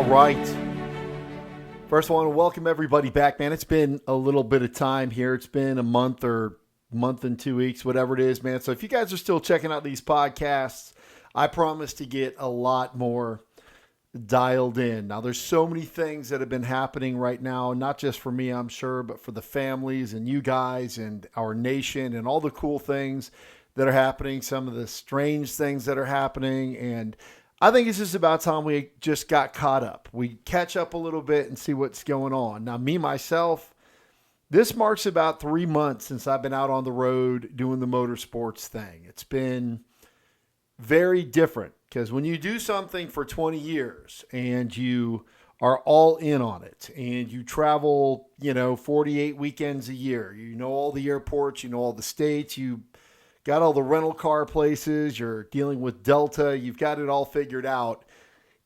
right. First, I want to welcome everybody back, man. It's been a little bit of time here. It's been a month or month and 2 weeks, whatever it is, man. So if you guys are still checking out these podcasts, I promise to get a lot more dialed in. Now, there's so many things that have been happening right now, not just for me, I'm sure, but for the families and you guys and our nation and all the cool things that are happening, some of the strange things that are happening. And I think it's just about time we just got caught up. We catch up a little bit and see what's going on. Now, me, myself, this marks about 3 months since I've been out on the road doing the motorsports thing. It's been very different because when you do something for 20 years and you are all in on it and you travel, 48 weekends a year, you know all the airports, you know all the states, you got all the rental car places, you're dealing with Delta, you've got it all figured out.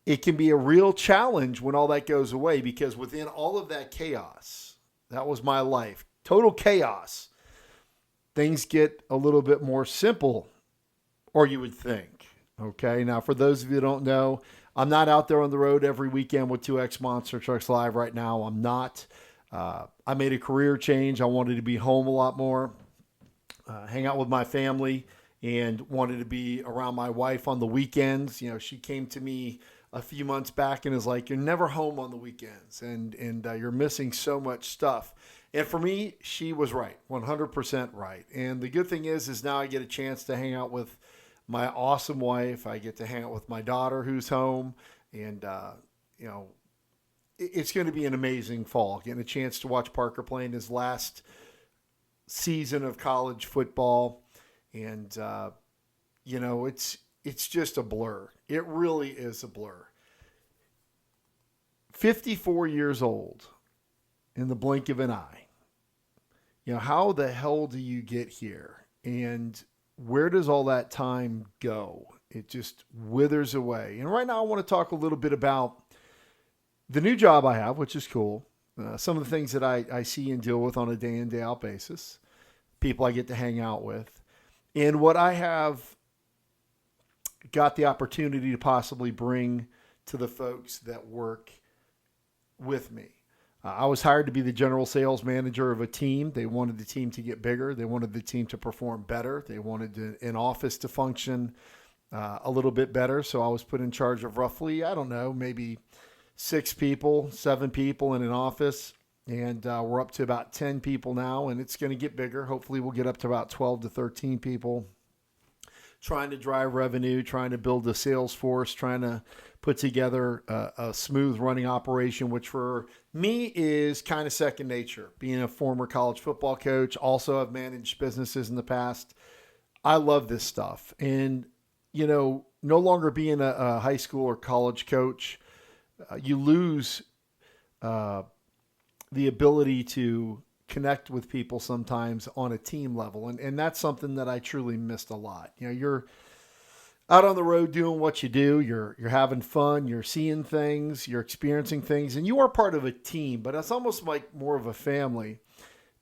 It can be a real challenge when all that goes away because within all of that chaos, that was my life, total chaos, things get a little bit more simple, or you would think. Okay, now for those of you who don't know, I'm not out there on the road every weekend with 2X Monster Trucks Live right now. I'm not. I made a career change. I wanted to be home a lot more. Hang out with my family and wanted to be around my wife on the weekends. She came to me a few months back and is like, you're never home on the weekends and you're missing so much stuff. And for me, she was right, 100% right. And the good thing is now I get a chance to hang out with my awesome wife. I get to hang out with my daughter who's home and, it's going to be an amazing fall. Getting a chance to watch Parker play in his last season of college football. And, it's just a blur. It really is a blur. 54 years old in the blink of an eye. How the hell do you get here? And where does all that time go? It just withers away. And right now I want to talk a little bit about the new job I have, which is cool. Some of the things that I see and deal with on a day in, day out basis. People I get to hang out with. And what I have got the opportunity to possibly bring to the folks that work with me. I was hired to be the general sales manager of a team. They wanted the team to get bigger. They wanted the team to perform better. They wanted an office to function a little bit better. So I was put in charge of roughly, maybe 6 people, 7 people in an office. And we're up to about 10 people now, and it's going to get bigger. Hopefully we'll get up to about 12 to 13 people. Trying to drive revenue, trying to build a sales force, trying to put together a smooth running operation, which for me is kind of second nature. Being a former college football coach, also I've managed businesses in the past. I love this stuff. And, no longer being a high school or college coach, you lose the ability to connect with people sometimes on a team level. And that's something that I truly missed a lot. You're out on the road doing what you do. You're having fun. You're seeing things. You're experiencing things. And you are part of a team, but it's almost like more of a family.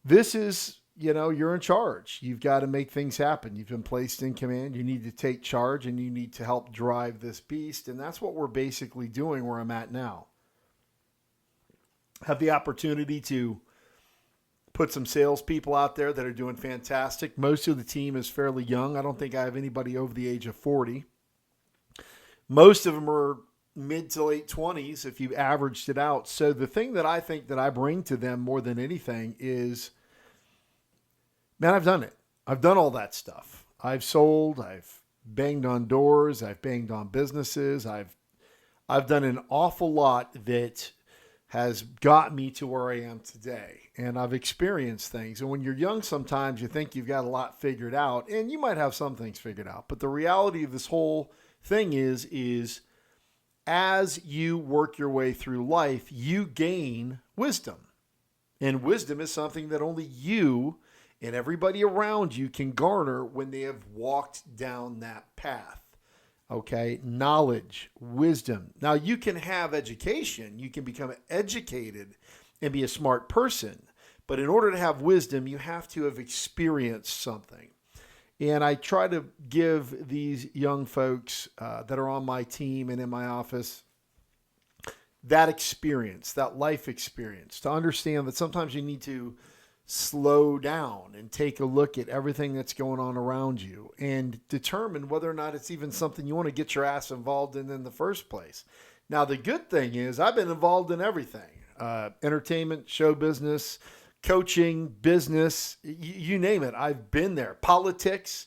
This is, you're in charge. You've got to make things happen. You've been placed in command. You need to take charge and you need to help drive this beast. And that's what we're basically doing where I'm at now. Have the opportunity to put some salespeople out there that are doing fantastic. Most of the team is fairly young. I don't think I have anybody over the age of 40. Most of them are mid to late 20s if you averaged it out. So the thing that I think that I bring to them more than anything is, man, I've done it. I've done all that stuff. I've sold. I've banged on doors. I've banged on businesses. I've done an awful lot that has got me to where I am today. And I've experienced things. And when you're young, sometimes you think you've got a lot figured out, and you might have some things figured out. But the reality of this whole thing is as you work your way through life, you gain wisdom. And wisdom is something that only you and everybody around you can garner when they have walked down that path. Okay, knowledge, wisdom. Now you can have education, you can become educated and be a smart person, but in order to have wisdom, you have to have experienced something. And I try to give these young folks that are on my team and in my office that experience, that life experience, to understand that sometimes you need to slow down and take a look at everything that's going on around you and determine whether or not it's even something you want to get your ass involved in the first place. Now, the good thing is I've been involved in everything, entertainment, show business, coaching, business, you name it. I've been there. Politics.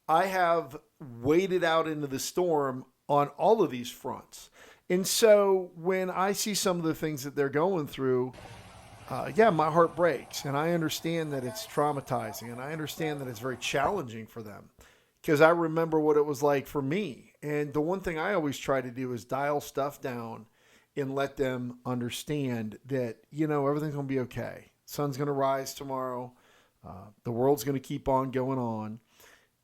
I have waded out into the storm on all of these fronts. And so when I see some of the things that they're going through, yeah, my heart breaks. And I understand that it's traumatizing. And I understand that it's very challenging for them because I remember what it was like for me. And the one thing I always try to do is dial stuff down and let them understand that, everything's going to be okay. Sun's going to rise tomorrow. The world's going to keep on going on.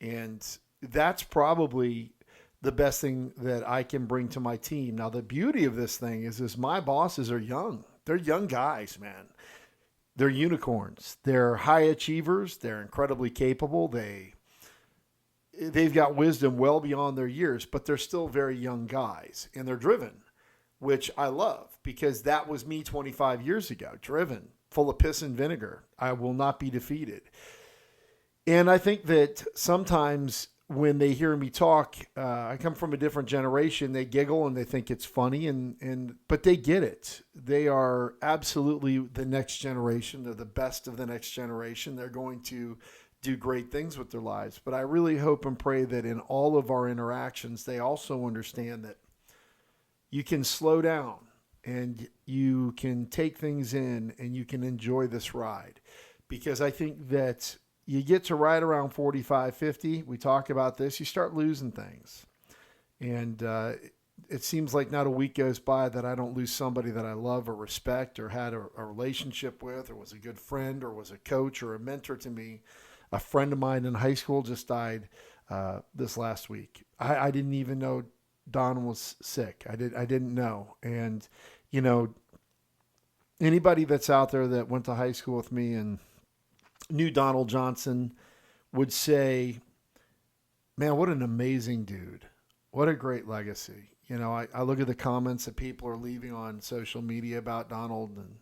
And that's probably the best thing that I can bring to my team. Now, the beauty of this thing is my bosses are young. They're young guys, man. They're unicorns. They're high achievers. They're incredibly capable. They've got wisdom well beyond their years, but they're still very young guys. And they're driven, which I love because that was me 25 years ago. Driven, full of piss and vinegar. I will not be defeated. And I think that sometimes when they hear me talk, I come from a different generation. They giggle and they think it's funny, but they get it. They are absolutely the next generation. They're the best of the next generation. They're going to do great things with their lives. But I really hope and pray that in all of our interactions, they also understand that you can slow down and you can take things in and you can enjoy this ride. Because I think that you get to right around 45, 50. We talk about this. You start losing things. And it seems like not a week goes by that I don't lose somebody that I love or respect or had a relationship with or was a good friend or was a coach or a mentor to me. A friend of mine in high school just died this last week. I didn't even know Don was sick. I didn't know. And, anybody that's out there that went to high school with me and knew Donald Johnson would say, man, what an amazing dude. What a great legacy. I look at the comments that people are leaving on social media about Donald, and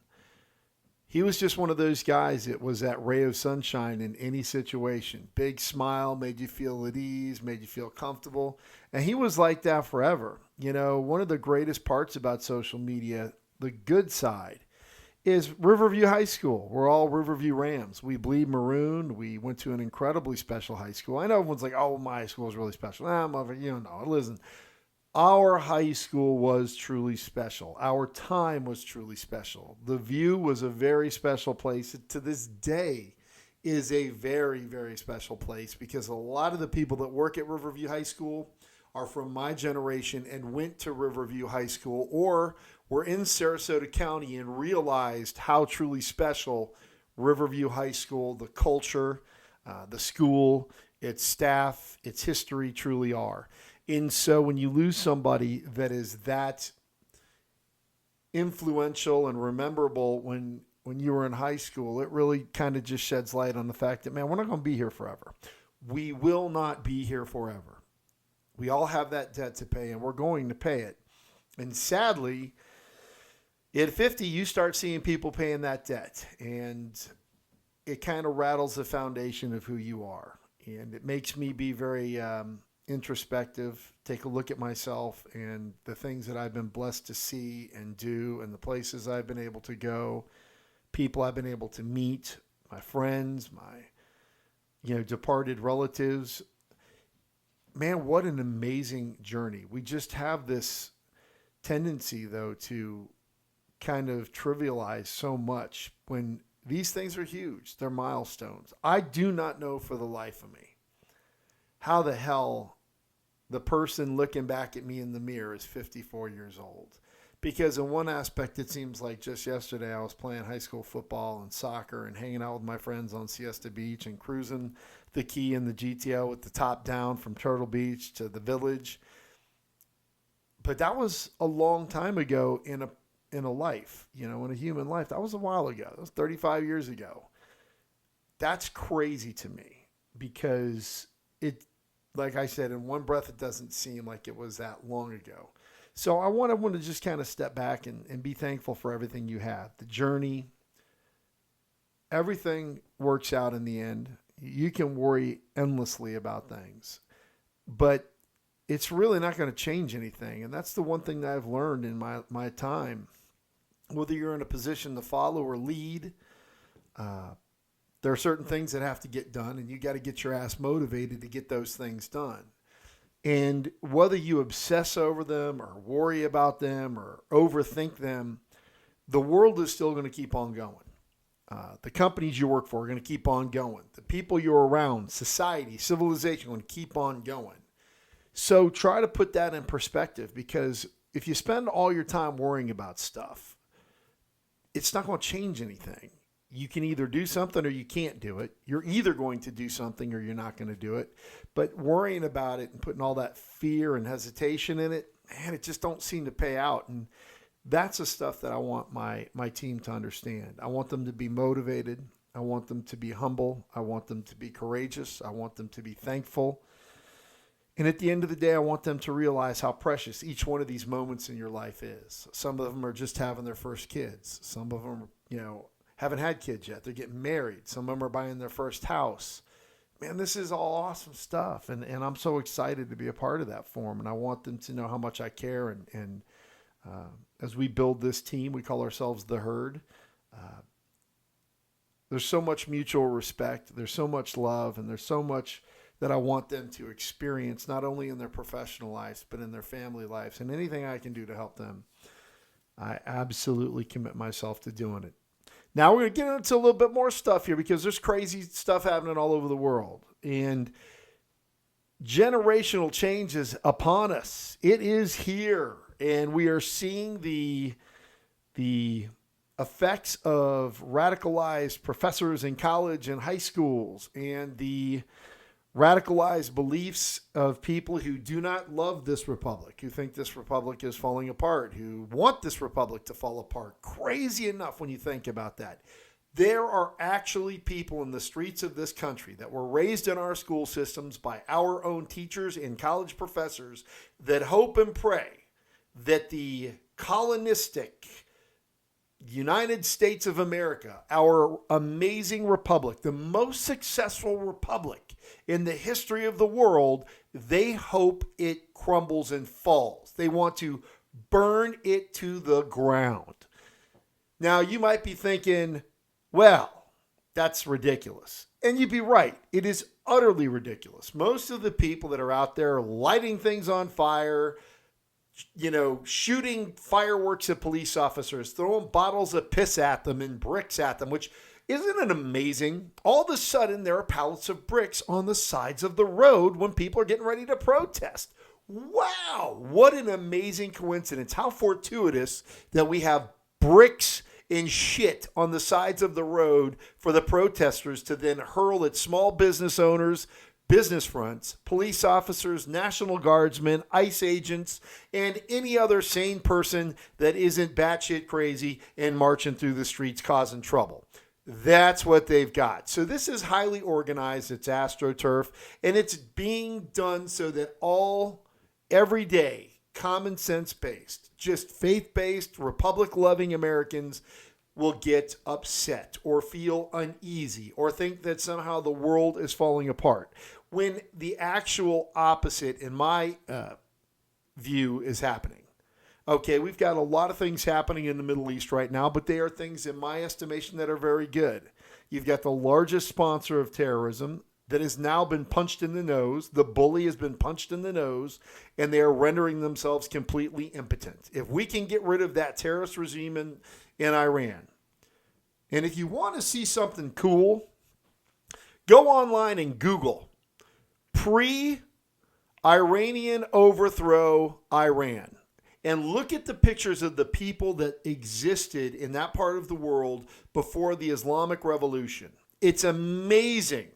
he was just one of those guys that was that ray of sunshine in any situation. Big smile, made you feel at ease, made you feel comfortable. And he was like that forever. One of the greatest parts about social media, the good side, is Riverview High School. We're all Riverview Rams. We bleed maroon. We went to an incredibly special high school. I know everyone's like, oh, my high school is really special. No, listen. Our high school was truly special. Our time was truly special. The View was a very special place. To this day is a very, very special place because a lot of the people that work at Riverview High School are from my generation and went to Riverview High School or were in Sarasota County and realized how truly special Riverview High School, the culture, the school, its staff, its history truly are. And so when you lose somebody that is that influential and rememberable when you were in high school, it really kind of just sheds light on the fact that, man, we're not going to be here forever. We will not be here forever. We all have that debt to pay, and we're going to pay it. And sadly, at 50, you start seeing people paying that debt, and it kind of rattles the foundation of who you are. And it makes me be very introspective, take a look at myself and the things that I've been blessed to see and do and the places I've been able to go, people I've been able to meet, my friends, my departed relatives. Man, what an amazing journey. We just have this tendency, though, to kind of trivialize so much when these things are huge. They're milestones. I do not know for the life of me how the hell the person looking back at me in the mirror is 54 years old. Because in one aspect, it seems like just yesterday I was playing high school football and soccer and hanging out with my friends on Siesta Beach and cruising the Key and the GTO with the top down from Turtle Beach to the Village. But that was a long time ago in a life, in a human life. That was a while ago. That was 35 years ago. That's crazy to me because it, like I said, in one breath, it doesn't seem like it was that long ago. So I want to just kind of step back and be thankful for everything you have. The journey, everything works out in the end. You can worry endlessly about things, but it's really not going to change anything. And that's the one thing that I've learned in my time. Whether you're in a position to follow or lead, there are certain things that have to get done, and you got to get your ass motivated to get those things done. And whether you obsess over them or worry about them or overthink them, the world is still going to keep on going. The companies you work for are going to keep on going. The people you're around, society, civilization, are going to keep on going. So try to put that in perspective, because if you spend all your time worrying about stuff, it's not going to change anything. You can either do something or you can't do it. You're either going to do something or you're not going to do it. But worrying about it and putting all that fear and hesitation in it, man, it just don't seem to pay out. And that's the stuff that I want my team to understand. I want them to be motivated. I want them to be humble. I want them to be courageous. I want them to be thankful. And at the end of the day, I want them to realize how precious each one of these moments in your life is. Some of them are just having their first kids. Some of them, haven't had kids yet. They're getting married. Some of them are buying their first house. Man, this is all awesome stuff. And I'm so excited to be a part of that for them. And I want them to know how much I care. And as we build this team, we call ourselves the Herd. There's so much mutual respect. There's so much love. And there's so much that I want them to experience, not only in their professional lives, but in their family lives. And anything I can do to help them, I absolutely commit myself to doing it. Now we're going to get into a little bit more stuff here, because there's crazy stuff happening all over the world. And generational change is upon us. It is here. And we are seeing the effects of radicalized professors in college and high schools, and the radicalized beliefs of people who do not love this republic, who think this republic is falling apart, who want this republic to fall apart. Crazy enough when you think about that. There are actually people in the streets of this country that were raised in our school systems by our own teachers and college professors that hope and pray that the colonistic United States of America, our amazing republic, the most successful republic in the history of the world, they hope it crumbles and falls. They want to burn it to the ground. Now, you might be thinking, well, that's ridiculous. And you'd be right. It is utterly ridiculous. Most of the people that are out there lighting things on fire, shooting fireworks at police officers, throwing bottles of piss at them and bricks at them, which isn't it amazing? All of a sudden, there are pallets of bricks on the sides of the road when people are getting ready to protest. Wow, what an amazing coincidence. How fortuitous that we have bricks and shit on the sides of the road for the protesters to then hurl at small business owners, business fronts, police officers, National Guardsmen, ICE agents, and any other sane person that isn't batshit crazy and marching through the streets causing trouble. That's what they've got. So this is highly organized. It's AstroTurf, and it's being done so that all everyday, common sense based, just faith-based, republic-loving Americans will get upset or feel uneasy or think that somehow the world is falling apart, when the actual opposite, in my view, is happening. Okay, we've got a lot of things happening in the Middle East right now, but they are things, in my estimation, that are very good. You've got the largest sponsor of terrorism that has now been punched in the nose. The bully has been punched in the nose, and they are rendering themselves completely impotent. If we can get rid of that terrorist regime in Iran, and if you want to see something cool, go online and Google pre-Iranian overthrow Iran. And look at the pictures of the people that existed in that part of the world before the Islamic Revolution. It's amazing.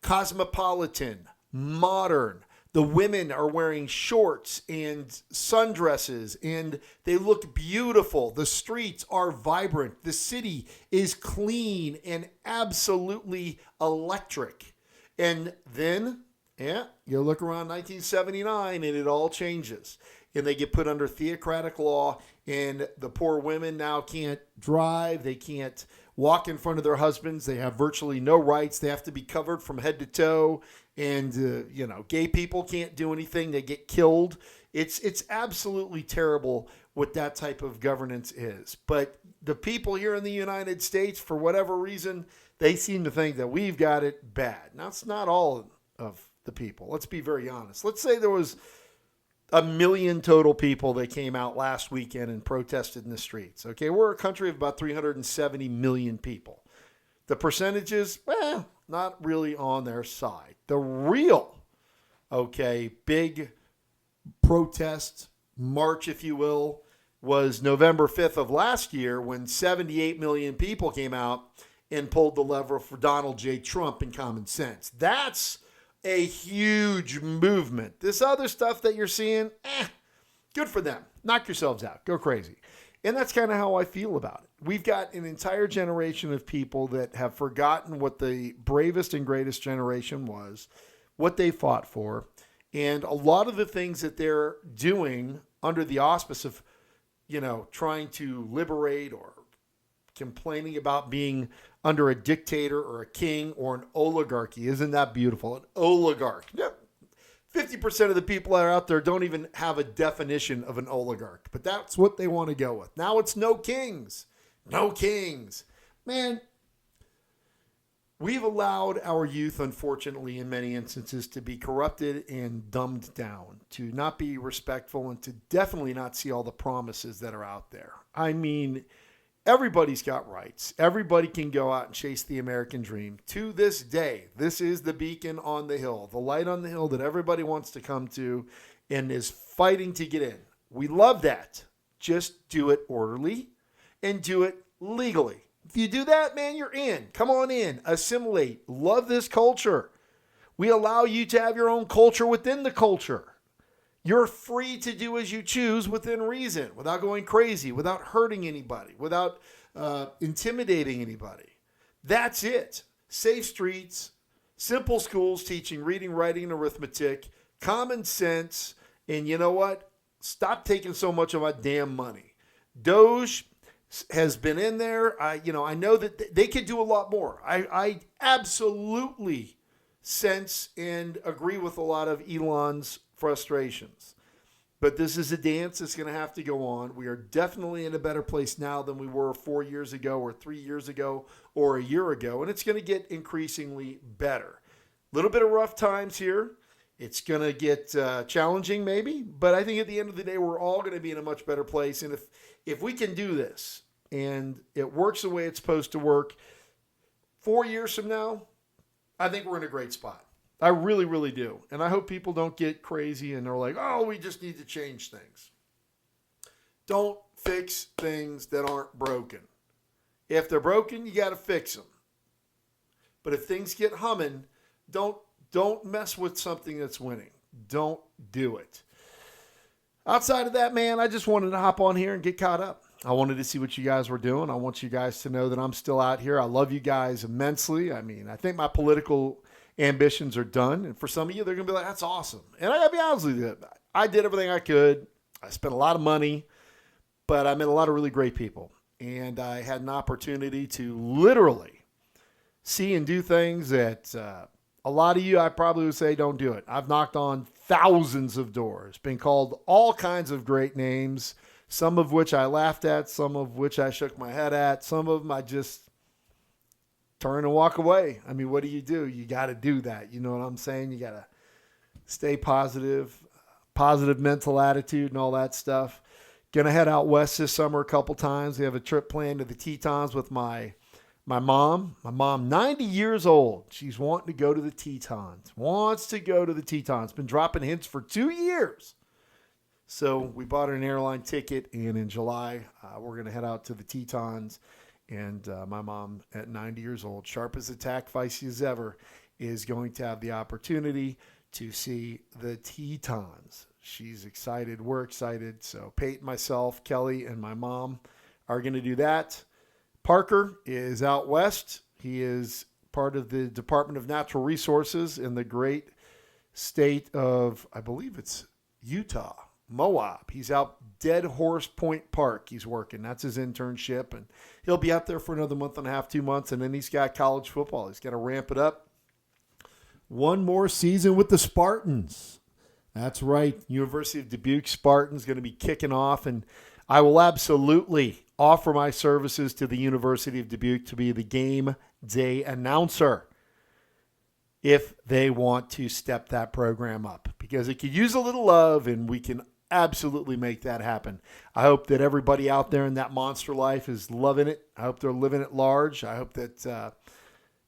Cosmopolitan, modern. The women are wearing shorts and sundresses, and they look beautiful. The streets are vibrant. The city is clean and absolutely electric. And then, you look around 1979 and it all changes. and they get put under theocratic law, and the poor women now can't drive. They can't walk in front of their husbands. They have virtually no rights. They have to be covered from head to toe. And, gay people can't do anything. They get killed. It's absolutely terrible what that type of governance is. But the people here in the United States, for whatever reason, they seem to think that we've got it bad. Now, it's not all of the people. Let's be very honest. Let's say there was 1 million total people that came out last weekend and protested in the streets. Okay, we're a country of about 370 million people. The percentages, not really on their side. The real, big protest march, if you will, was November 5th of last year when 78 million people came out and pulled the lever for Donald J. Trump and common sense. That's a huge movement. This other stuff that you're seeing, good for them. Knock yourselves out. Go crazy. And that's kind of how I feel about it. We've got an entire generation of people that have forgotten what the bravest and greatest generation was, what they fought for, and a lot of the things that they're doing under the auspice of, trying to liberate or complaining about being under a dictator or a king or an oligarchy. Isn't that beautiful? An oligarch. 50% of the people that are out there don't even have a definition of an oligarch, but that's what they want to go with. Now it's no kings. No kings. Man, we've allowed our youth, unfortunately, in many instances, to be corrupted and dumbed down, to not be respectful, and to definitely not see all the promises that are out there. I mean, everybody's got rights. Everybody can go out and chase the American dream. To this day, this is the beacon on the hill, the light on the hill that everybody wants to come to and is fighting to get in. We love that. Just do it orderly and do it legally. If you do that, man, you're in. Come on in. Assimilate. Love this culture. We allow you to have your own culture within the culture. You're free to do as you choose within reason, without going crazy, without hurting anybody, without intimidating anybody. That's it. Safe streets, simple schools teaching reading, writing, and arithmetic, common sense, and you know what? Stop taking so much of my damn money. Doge has been in there. I know that they could do a lot more. I absolutely sense and agree with a lot of Elon's frustrations. But this is a dance that's going to have to go on. We are definitely in a better place now than we were 4 years ago or 3 years ago or a year ago. And it's going to get increasingly better. A little bit of rough times here. It's going to get challenging maybe. But I think at the end of the day, we're all going to be in a much better place. And if we can do this and it works the way it's supposed to work, 4 years from now, I think we're in a great spot. I really, really do. And I hope people don't get crazy and they're like, oh, we just need to change things. Don't fix things that aren't broken. If they're broken, you got to fix them. But if things get humming, don't mess with something that's winning. Don't do it. Outside of that, man, I just wanted to hop on here and get caught up. I wanted to see what you guys were doing. I want you guys to know that I'm still out here. I love you guys immensely. I mean, I think my political ambitions are done. And for some of you, they're going to be like, that's awesome. And I got to be honest with you. I did everything I could. I spent a lot of money, but I met a lot of really great people. And I had an opportunity to literally see and do things that a lot of you, I probably would say, don't do it. I've knocked on thousands of doors, been called all kinds of great names, some of which I laughed at, some of which I shook my head at, some of them I just turn and walk away. I mean, what do? You got to do that. You know what I'm saying? You got to stay positive mental attitude and all that stuff. Going to head out west this summer a couple times. We have a trip planned to the Tetons with my mom. My mom, 90 years old. She's wanting to go to the Tetons. Wants to go to the Tetons. Been dropping hints for 2 years. So we bought her an airline ticket, and in July, we're going to head out to the Tetons. And my mom, at 90 years old, sharp as a tack, feisty as ever, is going to have the opportunity to see the Tetons. She's excited. We're excited. So Peyton, myself, Kelly, and my mom are going to do that. Parker is out west. He is part of the Department of Natural Resources in the great state of, I believe it's Utah. Moab. He's out Dead Horse Point Park. He's working. That's his internship. And he'll be out there for another month and a half, 2 months. And then he's got college football. He's got to ramp it up. One more season with the Spartans. That's right. University of Dubuque Spartans going to be kicking off. And I will absolutely offer my services to the University of Dubuque to be the game day announcer if they want to step that program up, because it could use a little love, and we can absolutely make that happen. I hope that everybody out there in that monster life is loving it. I hope they're living at large. I hope that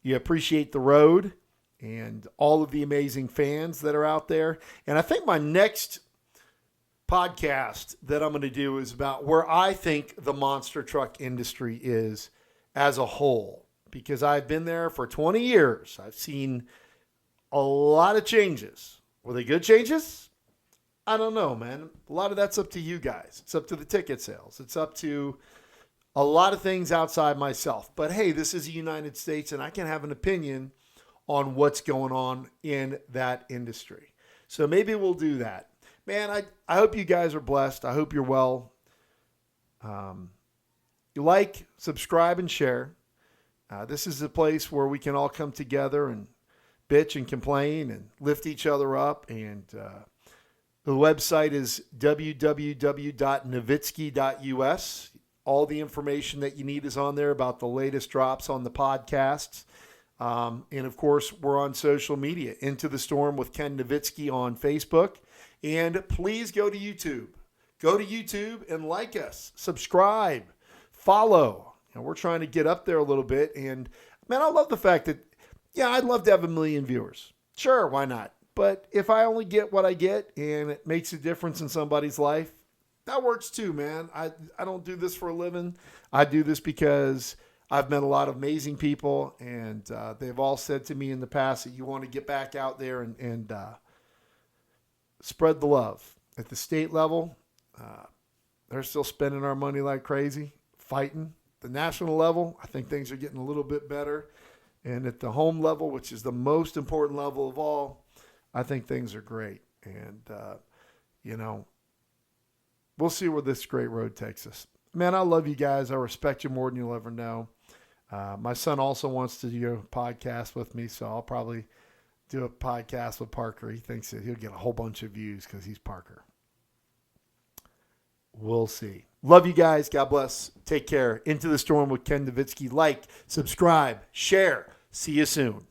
you appreciate the road and all of the amazing fans that are out there. And I think my next podcast that I'm going to do is about where I think the monster truck industry is as a whole, because I've been there for 20 years. I've seen a lot of changes. Were they good changes? I don't know, man. A lot of that's up to you guys. It's up to the ticket sales. It's up to a lot of things outside myself. But hey, this is the United States, and I can have an opinion on what's going on in that industry. So maybe we'll do that. Man, I hope you guys are blessed. I hope you're well. You like, subscribe, and share. This is a place where we can all come together and bitch and complain and lift each other up. And the website is www.navitsky.us. All the information that you need is on there about the latest drops on the podcasts. And, of course, we're on social media. Into the Storm with Ken Navitsky on Facebook. And please go to YouTube. Go to YouTube and like us. Subscribe. Follow. And we're trying to get up there a little bit. And, man, I love the fact that, yeah, I'd love to have 1 million viewers. Sure, why not? But if I only get what I get and it makes a difference in somebody's life, that works too, man. I don't do this for a living. I do this because I've met a lot of amazing people, and they've all said to me in the past that you want to get back out there and spread the love. At the state level, they're still spending our money like crazy, fighting. The national level, I think things are getting a little bit better. And at the home level, which is the most important level of all, I think things are great. And, we'll see where this great road takes us. Man, I love you guys. I respect you more than you'll ever know. My son also wants to do a podcast with me, so I'll probably do a podcast with Parker. He thinks that he'll get a whole bunch of views because he's Parker. We'll see. Love you guys. God bless. Take care. Into the Storm with Ken Navitsky. Like, subscribe, share. See you soon.